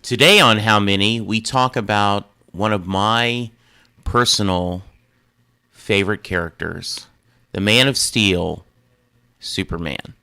Today on How Many, we talk about one of my personal favorite characters, the Man of Steel, Superman.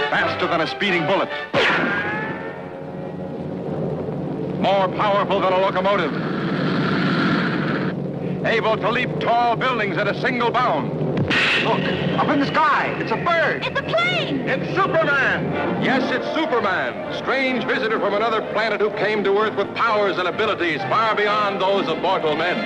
Faster than a speeding bullet. More powerful than a locomotive. Able to leap tall buildings at a single bound. Look, up in the sky. It's a bird. It's a plane! It's Superman! Yes, it's Superman, strange visitor from another planet who came to Earth with powers and abilities far beyond those of mortal men.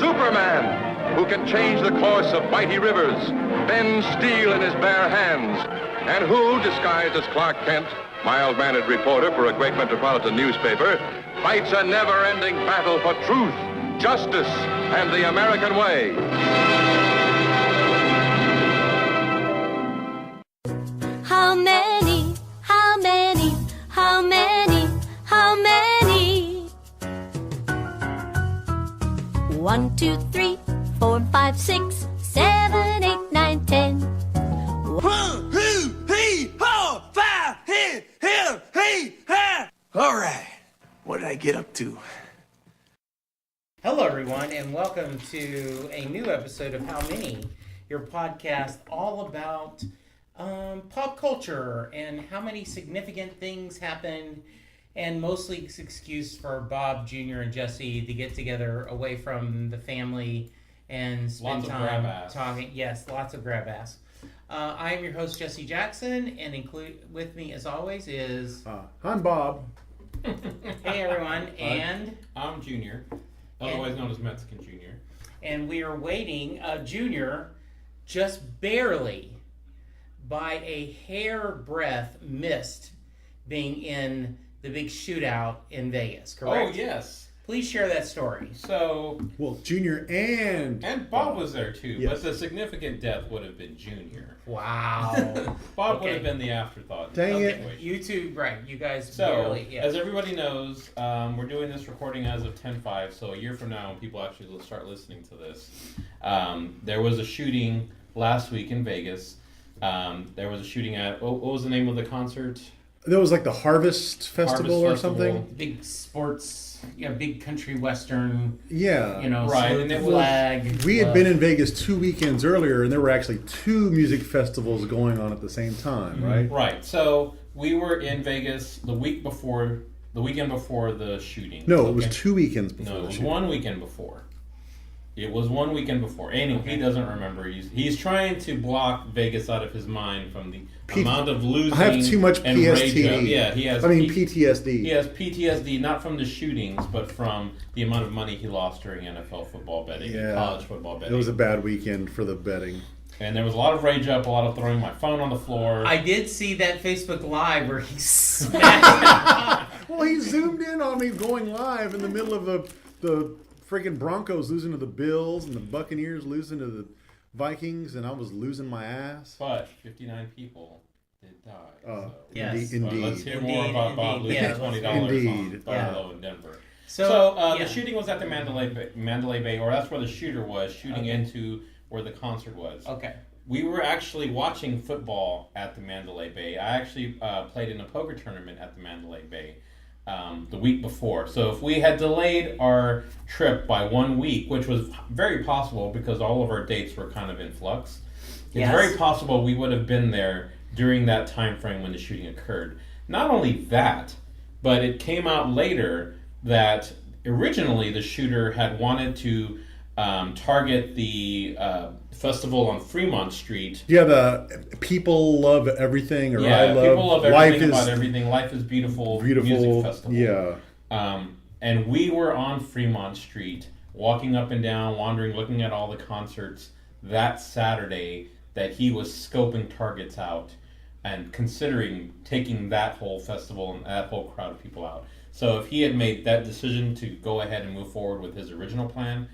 Superman, who can change the course of mighty rivers, bend steel in his bare hands, and who, disguised as Clark Kent, mild-mannered reporter for a great metropolitan newspaper, fights a never-ending battle for truth, justice, and the American way. How many, how many, how many, how many? 1, 2, 3, 4, 5, 6, 7, 8, 9, 10. All right, what did I get up to? Hello, everyone, and welcome to a new episode of How Many, your podcast all about pop culture and how many significant things happened, and mostly it's an excuse for Bob Jr. and Jesse to get together away from the family and spend Lots of time grab ass. talking. Yes, lots of grab ass. I am your host, Jesse Jackson, and with me, as always, is... I'm Bob. Hey, everyone, and... I'm Junior, otherwise known as Mexican Junior. And we are waiting, Junior, just barely by a hairbreadth missed being in the big shootout in Vegas, correct? Oh, yes. Please share that story. So, Well, Junior and Bob was there too, Yes. but the significant death would have been Junior. Wow. Bob would Okay. have been the afterthought. Dang it. situation. You two, right, you guys So, barely, yes. as everybody knows, we're doing this recording as of 10/5, so a year from now when people actually start listening to this, there was a shooting last week in Vegas. There was a shooting at, what was the name of the concert? There was like the Harvest Festival Harvest or Festival. something. Big sports, big country western, Yeah. Right, salute and the it was- flag. We had been in Vegas 2 weekends earlier, and there were actually 2 music festivals going on at the same time, right? Right. So we were in Vegas the weekend before the shooting. No, it was okay? 2 weekends before No, it the was shooting. one weekend before. It was one weekend before. Anyway, he doesn't remember. He's trying to block Vegas out of his mind from the amount of losing. I have too much and rage PSTD. of- Yeah, he has. PTSD. He has PTSD not from the shootings, but from the amount of money he lost during NFL football betting, and college football betting. It was a bad weekend for the betting. And there was a lot of rage up, a lot of throwing my phone on the floor. I did see that Facebook Live where he smashed Well, he zoomed in on me going live in the middle of the freaking Broncos losing to the Bills and the Buccaneers losing to the Vikings, and I was losing my ass. But 59 people did die. Yes. Indeed. Let's hear more about Bob losing Yeah, $20 Indeed. on Buffalo in Denver. So, The shooting was at the Mandalay Bay, or that's where the shooter was, shooting into where the concert was. Okay. We were actually watching football at the Mandalay Bay. I actually played in a poker tournament at the Mandalay Bay the week before. So if we had delayed our trip by 1 week, which was very possible because all of our dates were kind of in flux, it's very possible we would have been there during that time frame when the shooting occurred. Not only that, but it came out later that originally the shooter had wanted to target the festival on Fremont Street. Yeah, the people love everything, or Yeah, I love, people love life everything is about everything. Life is beautiful. beautiful. Music festival. Yeah. And we were on Fremont Street, walking up and down, wandering, looking at all the concerts that Saturday that he was scoping targets out and considering taking that whole festival and that whole crowd of people out. So if he had made that decision to go ahead and move forward with his original plan,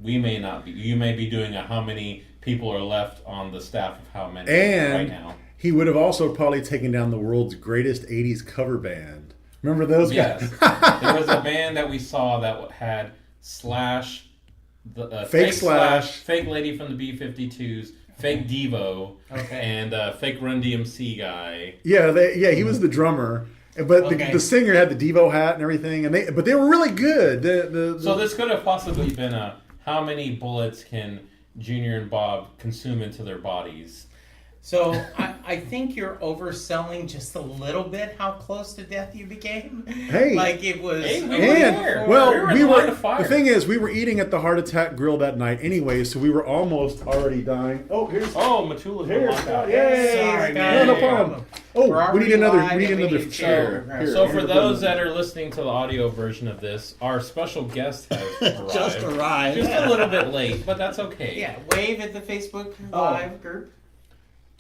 we may not be. You may be doing a how many people are left on the staff of how many And right now. he would have also probably taken down the world's greatest 80s cover band. Remember those Yes. guys? There was a band that we saw that had Slash, the Fake Slash. fake lady from the B-52s, fake Devo, and fake Run DMC guy. Yeah, he was the drummer. But the singer had the Devo hat and everything, but they were really good. So this could have possibly been a how many bullets can Junior and Bob consume into their bodies? So I think you're overselling just a little bit how close to death you became. Hey, like it was. Hey, we were and there. well, we were in the fire. The thing is, we were eating at the Heart Attack Grill that night anyway, so we were almost already dying. Oh, here's Matula's here's locked Scott. out. Yay! Sorry, No problem. Oh, we need another chair. Here, So for here's those the- that are listening to the audio version of this, our special guest has arrived. Just arrived. Just a little bit late, but that's okay. Yeah, wave at the Facebook Live group.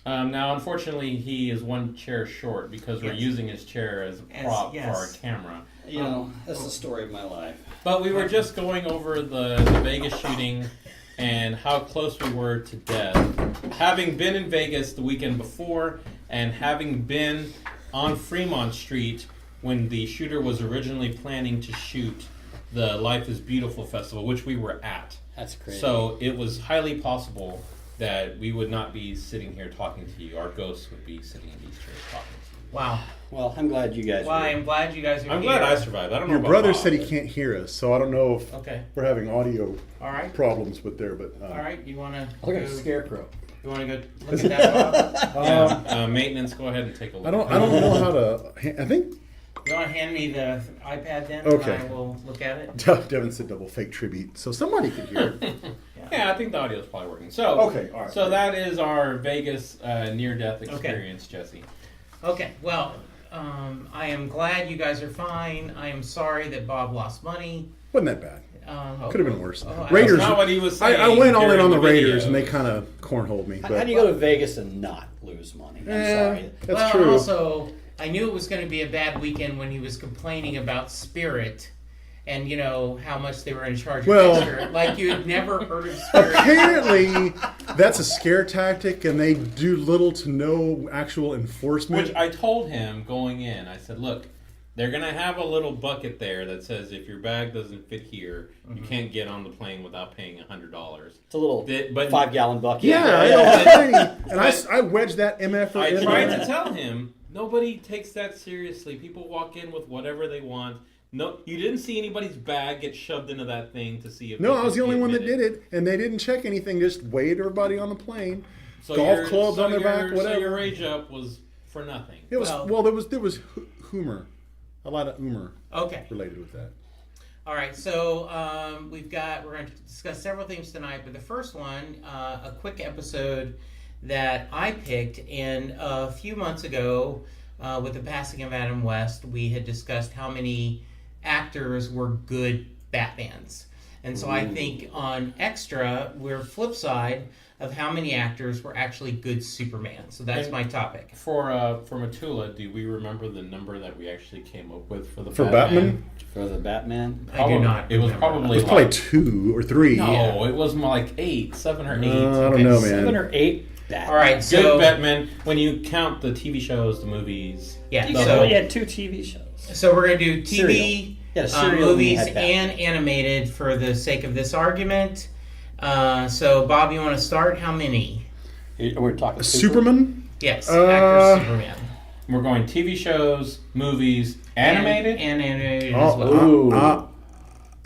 Now, unfortunately, he is one chair short because we're using his chair as a prop for our camera. You know, that's the story of my life. But we were just going over the Vegas shooting and how close we were to death. Having been in Vegas the weekend before and having been on Fremont Street when the shooter was originally planning to shoot the Life is Beautiful festival, which we were at. That's crazy. So it was highly possible that we would not be sitting here talking to you. Our ghosts would be sitting in these chairs talking to you. Wow. Well, I'm glad you guys. Well, I'm glad you guys are I'm here. glad I survived. I don't know Your about brother Bob, said he but- can't hear us, so I don't know if we're having audio All right. problems with there. But All right. You want to Look at a scarecrow. You want to go look at that, Bob? Yeah, maintenance, go ahead and take a look. I don't know how to. I think You want to hand me the iPad then? Okay. And I will look at it. Devin said double fake tribute, so somebody could hear it. Yeah, I think the audio is probably working. So, Okay, all right. So that is our Vegas near-death experience, Jesse. Okay. Well, I am glad you guys are fine. I am sorry that Bob lost money. Wasn't that bad? Could have been worse. I- Raiders. That's not what he was saying. I went all in during on the video. Raiders, and they kind of cornholed me. How But do you go to Vegas and not lose money? I'm sorry. that's well, true. Also, I knew it was going to be a bad weekend when he was complaining about Spirit and, you know, how much they were in charge Well- of Spirit. Like you had never heard of Spirit. Apparently, that's a scare tactic, and they do little to no actual enforcement. Which I told him going in. I said, look, they're going to have a little bucket there that says if your bag doesn't fit here, you can't get on the plane without paying $100. It's a little But 5-gallon bucket. yeah, I know. And I wedged that MF I in tried there. to tell him, nobody takes that seriously. People walk in with whatever they want. No, you didn't see anybody's bag get shoved into that thing to see if. No, they I was could the only get one that admitted. did it, and they didn't check anything. Just weighed everybody on the plane. So Golf clubs on their back, So whatever. your rage up was for nothing. It was Well- there was humor, a lot of humor Okay. related with that. All right, so we're going to discuss several things tonight, but the first one, a quick episode that I picked. And a few months ago, with the passing of Adam West, we had discussed how many actors were good Batmans. And so I think on Extra, we're flip side of how many actors were actually good Superman. So that's And my topic. For Matula, do we remember the number that we actually came up with for the For Batman, For the Batman. I do not It was remember. probably probably like 2 or 3. no, it was more like 7 or 8. I don't know, man. 7 or 8. Batman. All right, Good so Batman. When you count the TV shows, the movies. yeah, You so had 2 TV shows. so we're gonna do TV, Serial. Yeah, Serial movies, had Batman. and animated for the sake of this argument. So Bob, you want to start? How many? We're talking Superman? Yes, actor Superman. We're going TV shows, movies, animated. and animated Oh, as well. Ooh.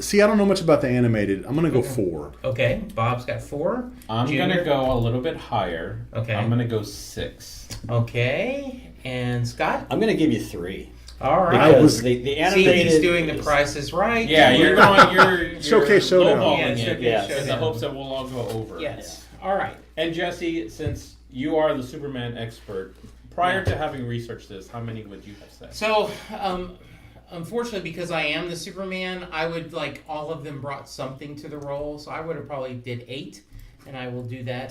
See, I don't know much about the animated. I'm going to go 4. Okay, Bob's got 4. I'm Junior? gonna go a little bit higher. Okay. I'm gonna go 6. Okay, and Scott. I'm going to give you 3. All right. Because was- the See, animated... he's doing The Price is Right. Yeah, you're going. You're Showcase Showdown. lowballing Yeah, it Showcase in the Showdown. hopes that we'll all go over. Yes. All right. And Jesse, since you are the Superman expert, prior to having researched this, how many would you have said? So, unfortunately, because I am the Superman, I would like all of them brought something to the role. So I would have probably did 8, and I will do that.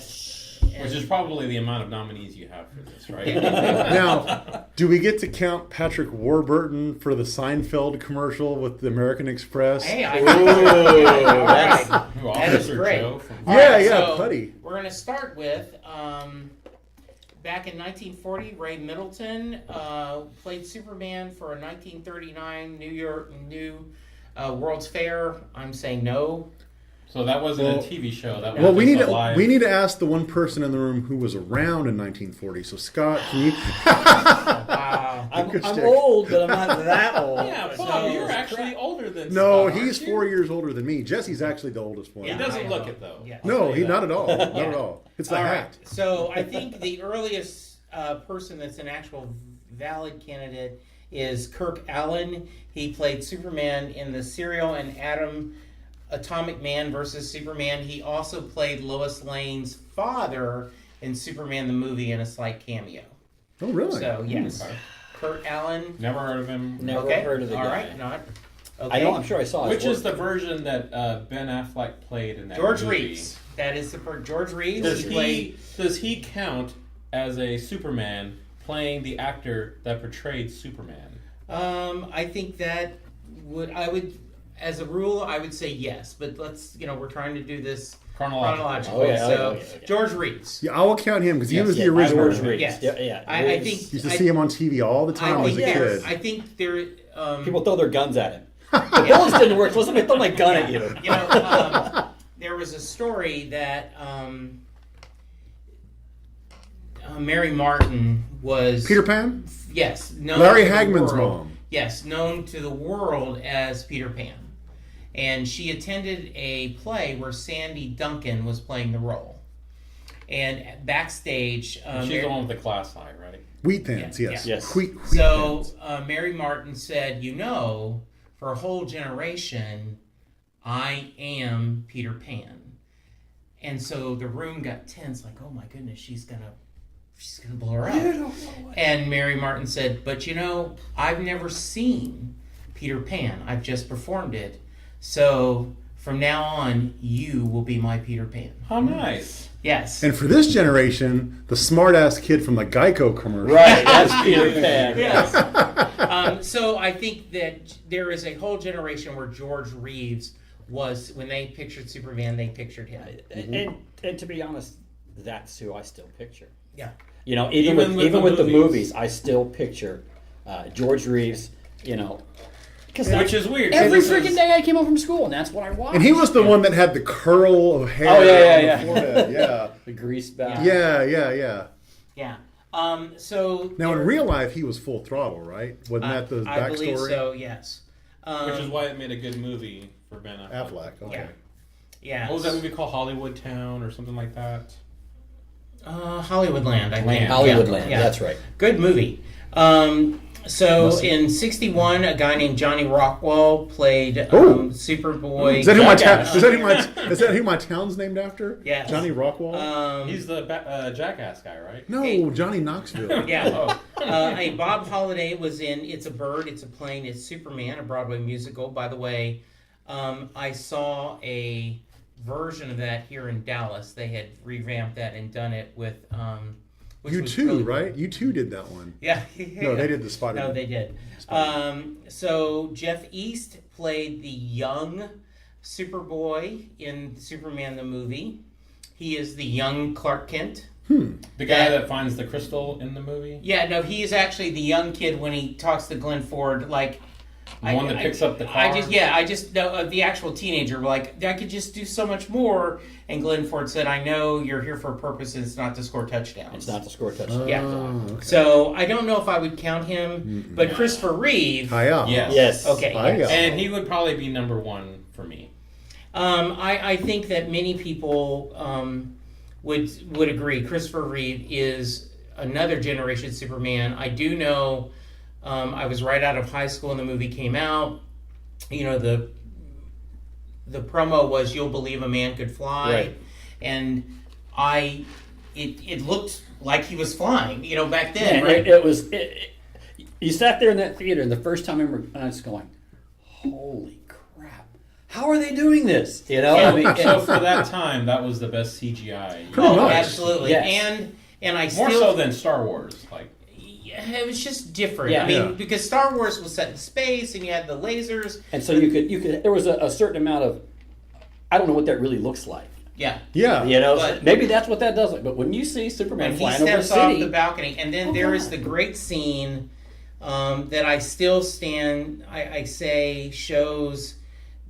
Which is probably the amount of nominees you have for this, right? Now, do we get to count Patrick Warburton for the Seinfeld commercial with the American Express? Hey, I Ooh, all right. Who, That is Officer great. Joe from- All Yeah, right, yeah, so Putty. We're going to start with back in 1940, Ray Middleton played Superman for a 1939 New World's Fair. I'm saying no. So that wasn't Well- a TV show. That was Well, we just need a live. to ask the one person in the room who was around in 1940. So Scott, can you? Wow. I'm Stick. old, but I'm not that old. Yeah, Bob, So- you're actually older than No, Scott, he's aren't you? 4 years older than me. Jesse's actually the oldest one. He doesn't look it though. Yeah. No, I'll he say not that. at all. Not at all. It's the All right. hat. So I think the earliest person that's an actual valid candidate is Kirk Allen. He played Superman in the Serial and Atomic Man versus Superman. He also played Lois Lane's father in Superman the movie in a slight cameo. Oh, really? So yes, Okay. Kirk Allen. Never heard of him. Never Okay, heard of the all guy. right, not okay. I know, I'm sure I saw his Which is work. the version that Ben Affleck played in that George movie? Reeves. That is the George Reeves. Does He played. he count as a Superman playing the actor that portrayed Superman? I think that would, as a rule, I would say yes. But let's, we're trying to do this chronologically. Oh, yeah, So okay. George Reeves. Yeah, I will count him because he was the Yeah, original. George Reeves. Yes. Yeah. I Reeves. think Used to see him on TV all the time as a kid. I think there. People throw their guns at him. The bullets didn't work. So let me throw my gun at you. There was a story that Mary Martin was Peter Pan? Yes, known Larry to the Hagman's world- mom. Yes, known to the world as Peter Pan. And she attended a play where Sandy Duncan was playing the role. And backstage, She's the one with the class eye, right? Wheat Thins, Yeah, yes. yes. Wheat so Thins. Mary Martin said, for a whole generation, I am Peter Pan. And so the room got tense, like, oh my goodness, she's gonna blow her up. And Mary Martin said, but I've never seen Peter Pan. I've just performed it. So from now on, you will be my Peter Pan. How nice. Yes. And for this generation, the smart-ass kid from the Geico commercial. Right, that's Peter Pan. Yes. So I think that there is a whole generation where George Reeves was, when they pictured Superman, they pictured him. And to be honest, that's who I still picture. Yeah. Even Even with with the the movies, I still picture George Reeves. Which is weird. Every This is- freaking day I came home from school, and that's what I watched. And he was the one that had the curl of hair Oh, yeah. on the forehead. Yeah. the grease back. Yeah. Yeah. So Now, in real life, he was full throttle, right? Wasn't that the I believe backstory? so. Yes. Which is why it made a good movie for Ben Affleck. Affleck, okay. Yeah. Yeah. What was that movie called? Hollywood Town or something like that? Hollywoodland, I think. Land. Hollywoodland, that's right. Good movie. So in '61, a guy named Johnny Rockwell played Superboy. Is that who my Jackass. is that who my town's named after? Yes. Johnny Rockwell? He's the Jackass guy, right? No, hey. Johnny Knoxville. Yeah. Hey, Bob Holliday was in It's a Bird, It's a Plane, It's Superman, a Broadway musical. By the way, I saw a version of that here in Dallas. They had revamped that and done it with. Which You was too, really right? You two did that one. Yeah. No, they did the Spider-Man. No, they did. So Jeff East played the young Superboy in Superman the movie. He is the young Clark Kent. The guy that finds the crystal in the movie? Yeah, no, he is actually the young kid when he talks to Glenn Ford, like... The one that picks up the car? I just know the actual teenager, like, I could just do so much more. And Glenn Ford said, I know you're here for a purpose, and it's not to score touchdowns. It's not to score touchdowns. Yeah. Okay. So, I don't know if I would count him, but Christopher Reeve... High up. Yes. Okay. High up. And he would probably be number one for me. I think that many people would agree. Christopher Reeve is another generation Superman. I do know I was right out of high school when the movie came out. You know, the promo was "You'll Believe a Man Could Fly," Right. and it looked like he was flying. You know, back then, And right? it was. You sat there in that theater, and the first time I remember, I was going, "Holy crap! How are they doing this?" You know, I mean, So for that time, that was the best CGI. Pretty much. Absolutely. Yes. And I More still so than Star Wars. Like, yeah, it was just different. Yeah. I mean, Yeah. because Star Wars was set in space, and you had the lasers. and so you could. There was a certain amount of. I don't know what that really looks like. Yeah. Yeah. You know, But- maybe that's what that does. Like, but when you see Superman When he flying over a steps off city, the balcony, and then there is the great scene that I still stand. I say shows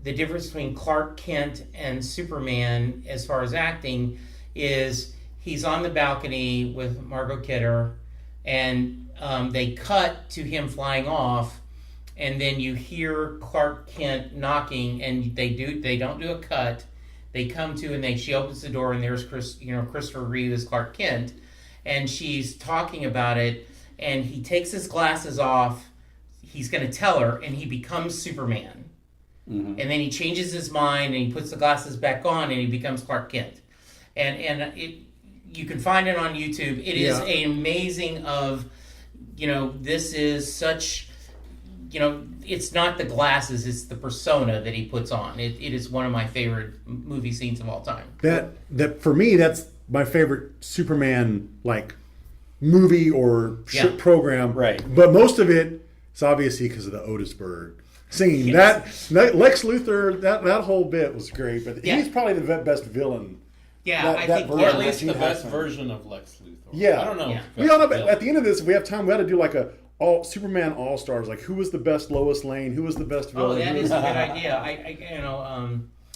the difference between Clark Kent and Superman as far as acting is he's on the balcony with Margot Kidder, and they cut to him flying off, and then you hear Clark Kent knocking, and they don't do a cut. They come to, and she opens the door, and there's Christopher Reeve as Clark Kent, and she's talking about it, and he takes his glasses off. He's going to tell her, and he becomes Superman. And then he changes his mind, and he puts the glasses back on, and he becomes Clark Kent. And you can find it on YouTube. It is Yeah. an amazing of, this is such, it's not the glasses, it's the persona that he puts on. It is one of my favorite movie scenes of all time. That for me, that's my favorite Superman movie or Yeah. program. Right. But most of it is obviously because of the Otisburg scene. Yes. That Lex Luthor, that whole bit was great. But Yeah. he's probably the best villain. Yeah, That- I that think version or Yeah, at least Gene the best Hackman. version of Lex Luthor. Yeah. I don't know. Yeah. We all know. But at the end of this, if we have time, we got to do like all Superman All Stars. Like who was the best Lois Lane? Who was the best villain? that Who is was- a good idea.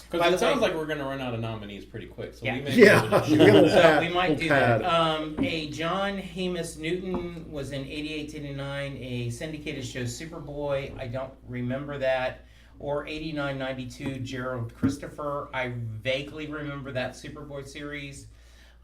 By Because the it sounds way- like we're going to run out of nominees pretty quick. So Yeah. we may Yeah. be able to We got a little So pad- we might little do pad. that. A John Hamus Newton was in 88-89, a syndicated show Superboy. I don't remember that. Or 89-92, Gerald Christopher. I vaguely remember that Superboy series.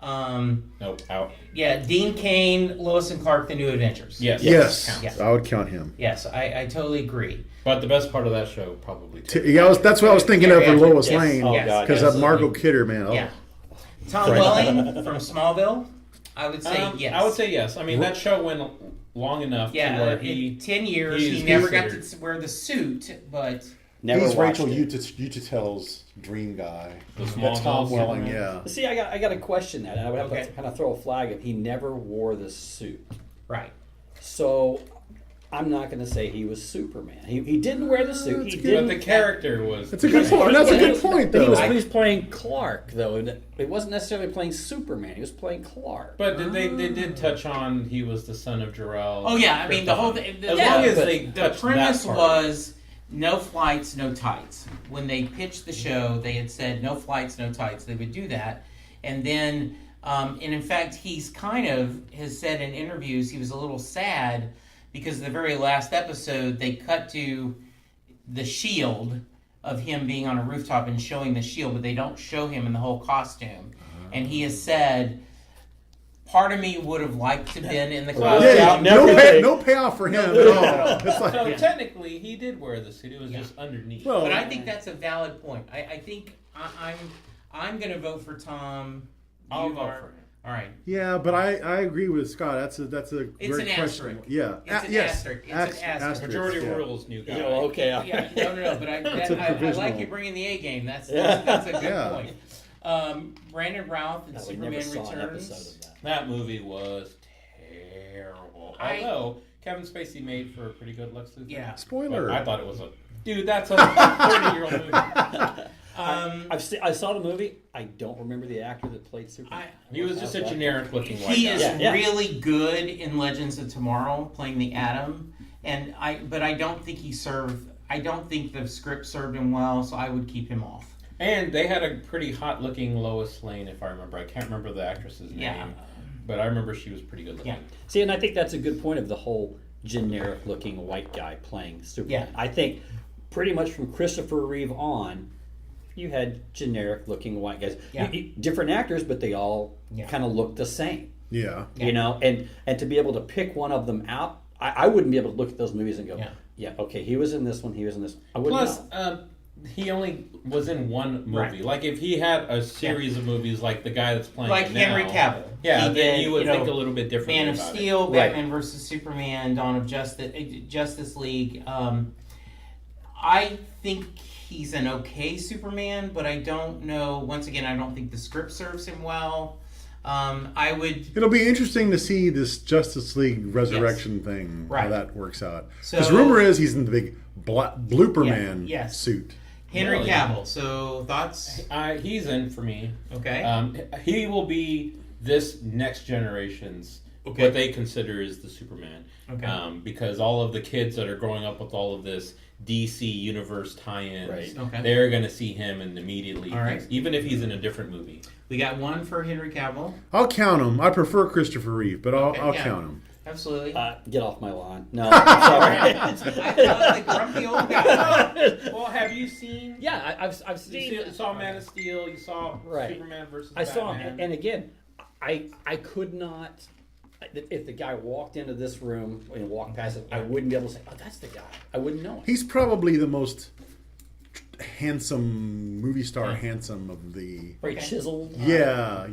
Nope, out. Yeah, Dean Cain, Lois and Clark, The New Adventures. Yes. Yes, Yes. I would count him. Yes, I totally agree. But the best part of that show probably Yeah, that's what I was thinking of for Yeah, Lois yes. Lane. Oh, Yes, God, Because of absolutely. Margot Kidder, man. Oh. Yeah. Tom Welling from Smallville, I would say yes. I would say yes. I mean, that show went long enough to Yeah, where in 10 years, he's he never got considered- to wear the suit, but... never He's watched Rachel it. Utatel's dream guy. The That Smallville Tom Welling, Superman. yeah. See, I got to question that. And I would have Okay. to kind of throw a flag if he never wore the suit. Right. So I'm not going to say he was Superman. He didn't wear the suit. He But didn't. the character was. That's a good point. That's a good point, But he though. was playing Clark, though. And it wasn't necessarily playing Superman. He was playing Clark. But they did touch on he was the son of Jor-El. Oh, yeah, I mean, the whole thing... As long as they The touched premise that part. was no flights, no tights. When they pitched the show, they had said no flights, no tights. They would do that. And then, and in fact, he's kind of has said in interviews he was a little sad because the very last episode, they cut to the shield of him being on a rooftop and showing the shield, but they don't show him in the whole costume. And he has said... Part of me would have liked to have been in the Well, costume. Yeah, never no, really. no payoff for him at all. It's like, So technically, he did wear the suit. It was just underneath. Well, But I think that's a valid point. I think I'm going to vote for Tom. I'll You vote are- for him. All right. yeah, but I agree with Scott. That's a It's great an question. asterisk. Yeah, It's an yes, asterisk. It's an asterisk. Majority yeah. rules, new guy. You know, okay. Yeah, no. But I a like provisional. you bringing the A game. That's Yeah. a good Yeah. point. Brandon Routh and No, we never Superman saw an episode Returns. of that. That movie was terrible. Although Kevin Spacey made for a pretty good Lex Luthor. Yeah. Spoiler. But I thought it was a dude. That's a 30-year-old movie. I saw the movie. I don't remember the actor that played Superman. He was just a generic looking white He guy. is really good in Legends of Tomorrow, playing the Atom, but I don't think I don't think the script served him well, so I would keep him off. And they had a pretty hot looking Lois Lane, if I remember. I can't remember the actress's name, but I remember she was pretty good looking. Yeah. See, and I think that's a good point of the whole generic looking white guy playing Superman. Yeah. I think pretty much from Christopher Reeve on, you had generic looking white guys. Yeah. Different actors, but they all kind of look the same. Yeah. You know, and to be able to pick one of them out, I wouldn't be able to look at those movies and go, okay, he was in this one, he was in this one. I wouldn't know. He only was in one movie. Right. Like if he had a series of movies, like the guy that's playing Like now, Henry Cavill. yeah, He then did, you would you know, think a little bit differently Man of about Steel, Right. Batman versus Superman, Dawn of Justice League. I think he's an okay Superman, but I don't know. Once again, I don't think the script serves him well. I would. It'll be interesting to see this Justice League Resurrection thing, how Right. that works out. So- Because rumor is he's in the big blooper man yes. suit. Henry Really? Cavill. So thoughts? it. He's in for me. Okay. He will be this next generation's Okay. what they consider is the Superman. Okay. Because all of the kids that are growing up with all of this DC universe tie-ins, Right. Okay. they're going to see him and immediately, All right. even if he's in a different movie. We got one for Henry Cavill. I'll count him. I prefer Christopher Reeve, but I'll yeah. count him. Absolutely. Get off my lawn. No, I'm sorry. I love the grumpy old guy. Well, have you seen? Yeah, I've seen. You saw Man of Steel. You saw Right. Superman versus I saw Batman. him, and again, I could not. If the guy walked into this room and walked past it, I wouldn't be able to say, "Oh, that's the guy." I wouldn't know him. He's probably the most handsome movie star, handsome of the. Very chiseled. Yeah.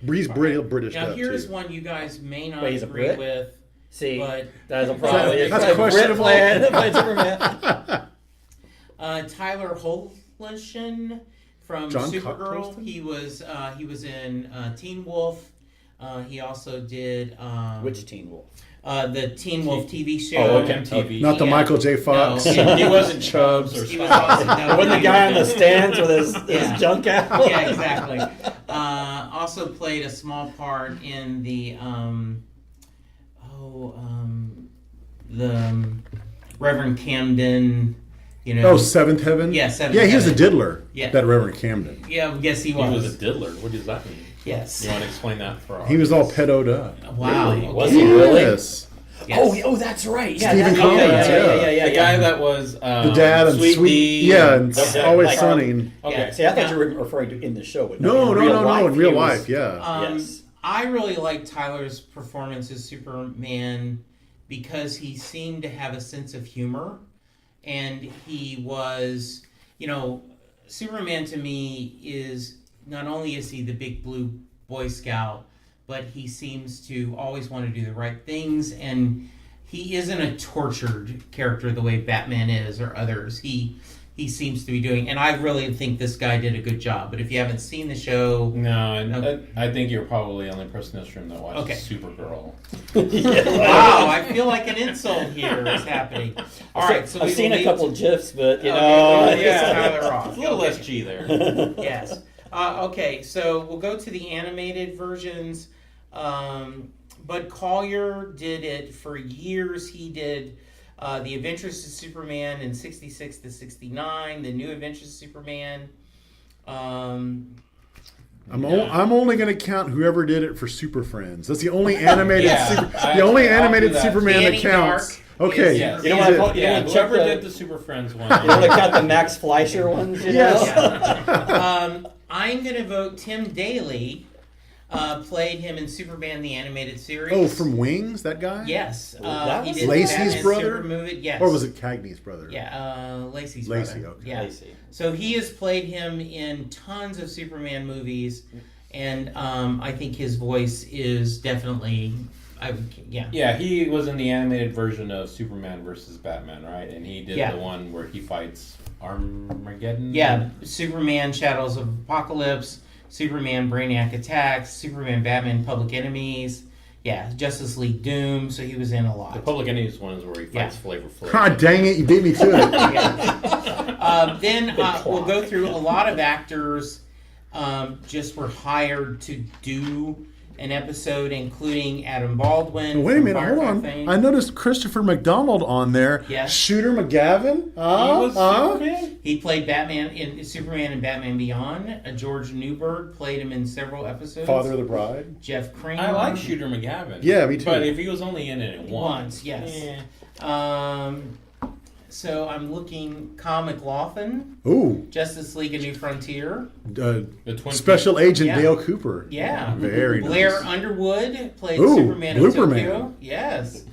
He's British Now up here's too. one you guys may not Wait, he's a agree Brit? with. See, But- that's a problem. That's It's like questionable. Brit playing Superman. Tyler Hoechlin from John Supergirl. Costin? He was in Teen Wolf. He also did Which Teen Wolf? the Teen Wolf TV show. Oh, okay. MTV. Not the Yeah. Michael J. Fox. No, He wasn't Chubbs or He was something. also, no, Wasn't the guy on the stands with his Yeah. junk out? Yeah, exactly. Also played a small part in the Reverend Camden. You know. Oh, Seventh Heaven? Yeah, Seventh Yeah, he was a Heaven. diddler. Yeah. That Reverend Camden. Yeah, yes, he He was. was a diddler. What does that mean? Yes. You want to explain that for our He was all pedoed up. Wow. Really? okay. Was he really? Yes. Yes. Oh, that's right. Yeah, Stephen that's, Collins, yeah. the guy that was The dad and Sweet Sweet. Dee Yeah, and Okay. Always like- Sunny. Okay. Yeah. See, I thought Now- you were referring to in the show, but No, in real life, in real he was- life, yeah. Yes. I really like Tyler's performance as Superman because he seemed to have a sense of humor, and he was, Superman to me is not only is he the big blue Boy Scout, but he seems to always want to do the right things, and he isn't a tortured character the way Batman is or others. He seems to be doing, and I really think this guy did a good job. But if you haven't seen the show, No, and Okay. I think you're probably the only person in this room that watches Okay. Supergirl. wow, I feel like an insult here is happening. All right, so I've we seen will a need couple to- GIFs, but Okay, know, yeah, Tyler Roth. A little Okay. less G there. Yes. Okay, so we'll go to the animated versions. Bud Collyer did it for years. He did The Adventures of Superman in 66 to 69, The New Adventures of Superman. I'm only going to count whoever did it for Super Friends. That's the only animated Yeah, I'll animated do that. Superman Danny that counts. Dark Okay. is- Yes. You know is what I it. call- you Yeah, know, check whoever the- did the Super Friends one. You want to count the Max Fleischer ones? You Yes. know? I'm going to vote Tim Daly. Played him in Superman the Animated Series. Oh, from Wings, that guy? Yes. that he was did Lacey's Batman brother? Super movie. Yes. Or was it Cagney's brother? Yeah, Lacey's Lacey, brother. okay. Yeah. Lacey. So he has played him in tons of Superman movies, and I think his voice is definitely, Yeah, he was in the animated version of Superman versus Batman, right? And he did Yeah. the one where he fights Armageddon. Yeah, Superman Shadows of Apocalypse, Superman Brainiac Attacks, Superman Batman Public Enemies, yeah, Justice League Doom, so he was in a lot. The Public Enemies one is where he fights Yeah. Flavor Flav. Ah, dang it, you beat me to it. Yeah. Then we'll go through a lot of actors just were hired to do an episode, including Adam Baldwin. Wait a from minute, hold Firefly on. fame. I noticed Christopher McDonald on there. Yes. Shooter McGavin. He was Superman? He played Batman in Superman and Batman Beyond. George Newberg played him in several episodes. Father of the Bride. Jeff Kramer. I like Shooter McGavin. Yeah, me too. But if he was only in it Once, yes. Yeah. So I'm looking. Kyle MacLachlan, Ooh. Justice League: A New Frontier. The Twin Special Agent Yeah. Dale Cooper. Yeah. Very nice. Blair Underwood played Ooh, Superman in Blooper Tokyo. Man. Yes.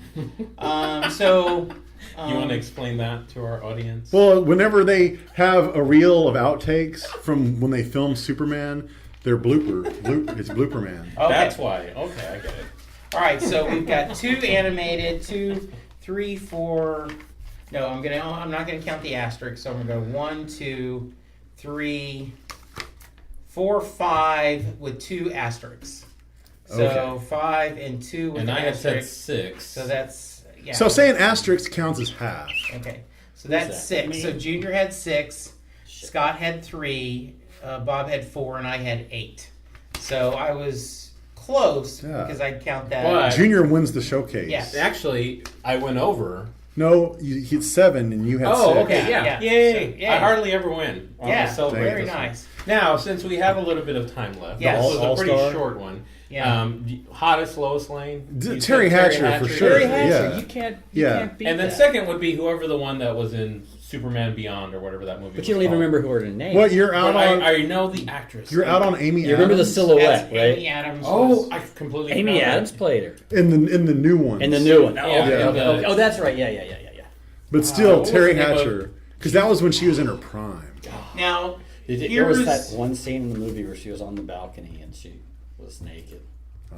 You want to explain that to our audience? Well, whenever they have a reel of outtakes from when they filmed Superman, they're it's Blooper Man. Okay. That's why. Okay, I get it. All right, so we've got 2 animated, 2, 3, 4. No, I'm not gonna count the asterisk. So I'm gonna go 1, 2, 3, 4, 5 with 2 asterisks. So Okay. 5 and 2 with And an I had said asterisk. 6. So that's So say an asterisk counts as half. okay. So that's that? 6. So Junior had 6, Scott had 3, Bob had 4, and I had 8. So I was close Yeah. because I'd count that. But- Junior wins the showcase. Yes. Actually, I went over. No, he had 7 and you had 6. Oh, okay, yeah. Yeah. Yay. So, yeah. I hardly ever win on Yeah, the celebration. very nice. Now, since we have a little bit of time left, Yes. this was a pretty All-Star? short one. Yeah. Hottest Lois Lane? You Terry said Hatcher for sure. Terry Hatcher, Yeah. you can't beat And then that. second would be whoever the one that was in Superman Beyond or whatever that movie But was you don't even called. remember who her name. What, you're out But on I know the actress. you're out on Amy You remember the Adams? silhouette, That's right? Amy Adams. Oh, was- I completely Amy forgot. Adams played her in the new one. in the new one. Oh, Yeah, okay, yeah. okay, okay. Oh, that's right. Yeah. But still, what Terry was the name of- Hatcher, because that was when she was in her prime. Now, There was here's that one scene in the movie where she was on the balcony and she was naked. Oh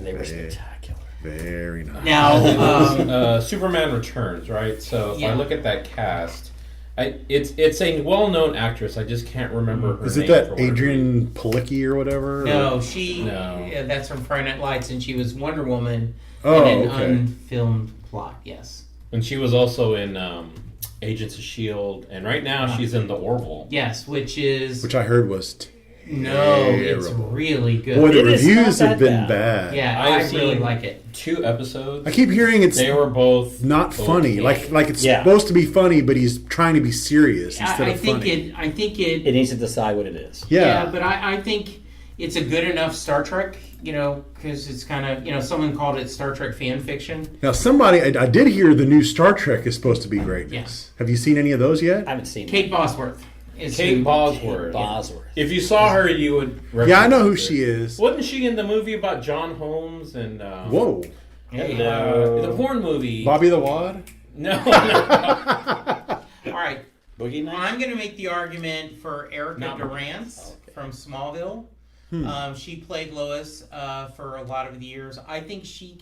They were Yeah. spectacular. yeah, very nice. now, Superman Returns, right? So if Yeah. I look at that cast, it's a well-known actress. I just can't remember her Is name. it that for whatever reason. Adrian Palicki or whatever? no, No. yeah, that's from Friday Night Lights, and she was Wonder Woman Oh, in an okay. unfilmed plot. Yes, And she was also in Agents of S.H.I.E.L.D. And right now she's in The Orville. yes, which is Which I heard was no, it's terrible. really good. Boy, the It is reviews not have that been bad. bad. Yeah, I've I really seen- like it. 2 episodes. I keep hearing it's They were both not funny. okay. Like it's Yeah. supposed to be funny, but he's trying to be serious instead I of think funny. I think it. It needs to decide what it is. Yeah. But I think it's a good enough Star Trek. Because it's kind of someone called it Star Trek fan fiction. Now, I did hear the new Star Trek is supposed to be greatness. Yes. Have you seen any of those yet? I haven't seen Kate Bosworth is Kate who- Bosworth. Bosworth. If you saw her, you would. Yeah, I know who recognize she her. is. Wasn't she in the movie about John Holmes and? Whoa, The porn movie. Bobby the Wad. No. All right. Boogie Nights? I'm going to make the argument for Erica Not Durance from Smallville. She played Lois for a lot of the years. I think she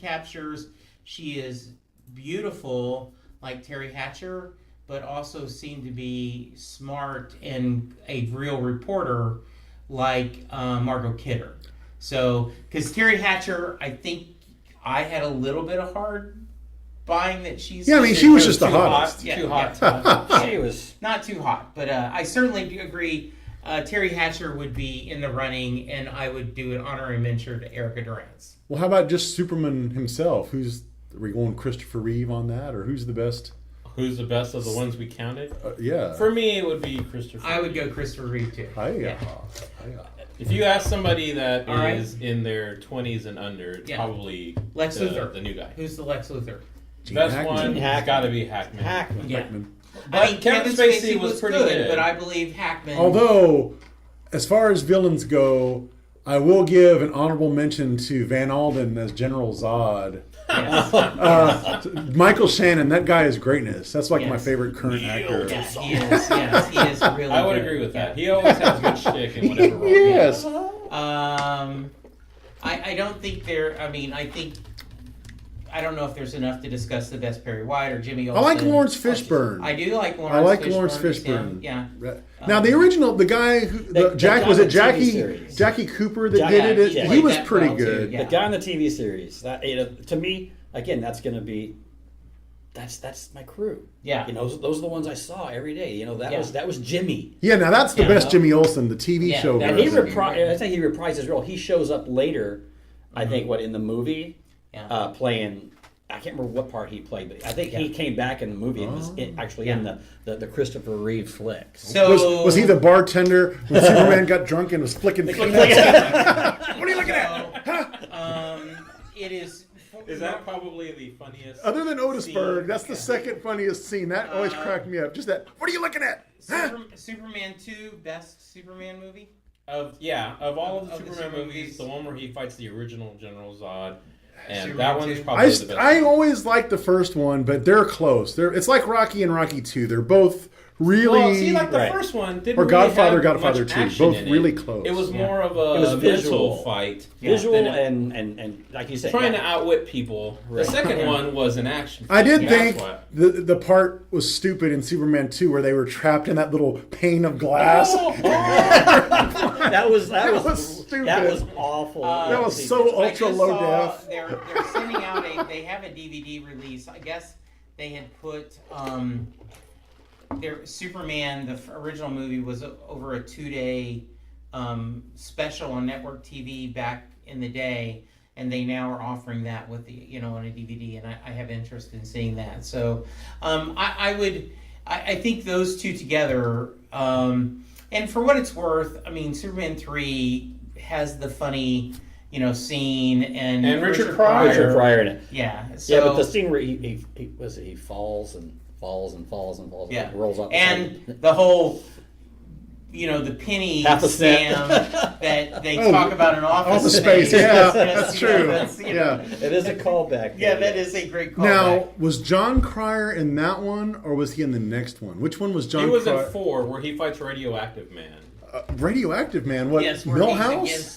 is beautiful like Terry Hatcher, but also seemed to be smart and a real reporter like Margot Kidder. So, because Terry Hatcher, I think I had a little bit of hard buying that she's... Yeah, I mean, she was just the too hottest. hot. Yeah, Too hot. She was. not too hot, but I certainly do agree. Terry Hatcher would be in the running, and I would do an honorary mention to Erica Durance. Well, how about just Superman himself? Are we going Christopher Reeve on that, or who's the best? Who's the best of the ones we counted? Yeah. For me, it would be Christopher. I would Reeve. go Christopher Reeve too. Hiya. If you ask somebody that All right. is in their 20s and under, it's Yeah. probably Lex Luthor. the new guy. Who's the Lex Luthor? Gene Best Hackman. one Gene has Hackman. got to be Hackman. Hackman. Yeah. But I mean, Kevin Spacey was pretty good. but I believe Hackman. Although, as far as villains go, I will give an honorable mention to Van Alden as General Zod. Yes. Michael Shannon, that guy is greatness. That's like my Yes. favorite current actor. Yeah, he is. Yes, he is really. I would good. agree with that. Yeah. He always has good shtick in whatever role. Yes. I don't think there. I mean, I don't know if there's enough to discuss the best Perry White or Jimmy Olsen. I like Lawrence Fishburne. I do like Lawrence. I like Fishburne. Lawrence It's Fishburne. him, Yeah. Now the original, the guy who The Jack guy was in it the TV Jackie series. Jackie Cooper that Jackie- did it. yeah. He Played was that pretty well, too, good. yeah. The guy on the TV series. That to me, again, that's going to be that's my crew. Yeah. Those are the ones I saw every day. That was Jimmy. Yeah, now that's the best Jimmy Olsen, the TV Yeah, show. that And version. I think he reprised his role. He shows up later, I think, in the movie, playing. I can't remember what part he played, but I think he came back in the movie and was actually in the Christopher Reeve flick. So was he the bartender when Superman got drunk and was flicking Kleenex? What are you looking at? It is. Is that probably the funniest? Other than Otisburg, that's the second funniest scene. That always cracked me up. Just that. What are you looking at? Superman 2, best Superman movie? Of all of the Of the Superman Super movies, movies. the one where he fights the original General Zod, and Superman that one is 2. probably the best. I always liked the first one, but they're close. It's like Rocky and Rocky 2. They're both really. Well, see, like the Right. first one didn't Or really Godfather, have Godfather much 2, action both in really it. close. It was Yeah. more of It was a visual. mental fight. Visual than and like you said, trying to outwit people. The second one was an action. I did film. think That's what- the part was stupid in Superman 2 where they were trapped in that little pane of glass. that was stupid. That was awful. That was See, so I ultra just low saw def. They're sending out they have a DVD release. I guess they had put their Superman, the original movie, was over a 2-day special on network TV back in the day, and they now are offering that with the on a DVD, and I have interest in seeing that. So I think those two together, and for what it's worth, I mean, Superman 3 has the funny scene and Richard Pryor. Richard Pryor in it. Yeah. So, Yeah, but the scene where he falls and falls and falls and falls yeah, and rolls off. and the whole the penny Half a scam cent. that they talk about in Office Space. Yeah, Yes, that's true. Yeah. It is a callback. Yeah, that is a great callback. Now, was John Cryer in that one, or was he in the next one? Which one was John He was Cryer? in 4, where he fights Radioactive Man. Radioactive Man. What? Yes, where he's Millhouse? against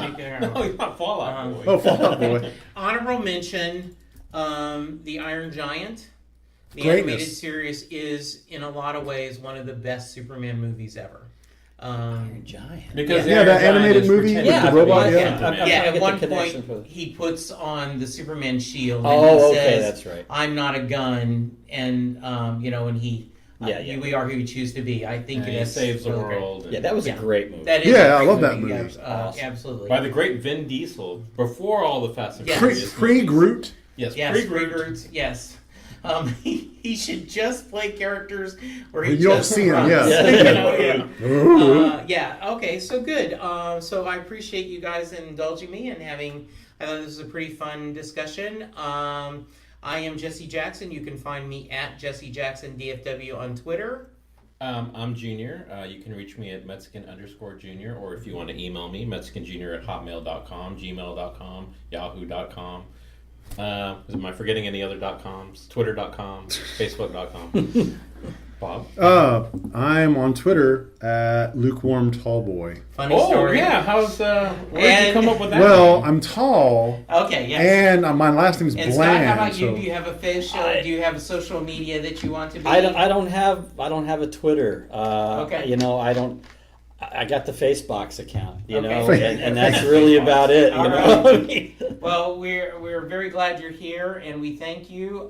nuclear. No, he's not Fallout Boy. Oh, Fallout Boy. Honorable mention, The Iron Giant. The Greatness. animated series is, in a lot of ways, one of the best Superman movies ever. Giant. Because Yeah, that Aaron Giant animated is movie pretending with to the be robot, Superman. yeah. I'm Yeah, trying to at get one the connection point, for- he puts on the Superman shield. Oh, and he okay, says, that's right. I'm not a gun, and and he, Yeah. we are who we choose to be. I think And he that's saves the really great. world. and- Yeah, that was Yeah. a great movie. That is Yeah, a I great love that movie. movie. Awesome. Absolutely. By the great Vin Diesel, before all the Fast and Yes. Furious Pre movies. Groot. Yes, Yes, pre-Groot. Groot. Yes. He should just play characters where he You don't just see him, runs. yeah. Yeah. Okay. So good. So I appreciate you guys indulging me and having. I thought this was a pretty fun discussion. I am Jesse Jackson. You can find me at Jesse Jackson DFW on Twitter. I'm Junior. You can reach me at Mexican_Junior, or if you want to email me, MexicanJunior@hotmail.com, gmail.com, yahoo.com. Am I forgetting any other .coms? Twitter.com, Facebook.com. Bob? I'm on Twitter at lukewarm tall boy. Funny story. Yeah. Where did And- you come up with that? Well, I'm tall, Okay. Yes. and my last name is And Bland. Scott, how about you? so- Do you have a facial? Do you have a social media that you want to be? I don't have a Twitter. Okay. I got the Facebox account, Okay. and that's really about it. All know? right. Well, we're very glad you're here, and we thank you.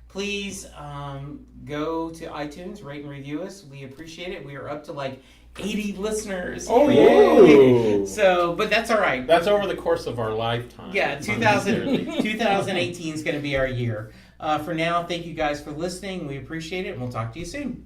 Please go to iTunes, rate and review us. We appreciate it. We are up to like 80 listeners. Oh, Yay. yeah. So, but that's all right. That's over the course of our lifetime. Yeah, 2018 is going to be our year. For now, thank you guys for listening. We appreciate it, and we'll talk to you soon.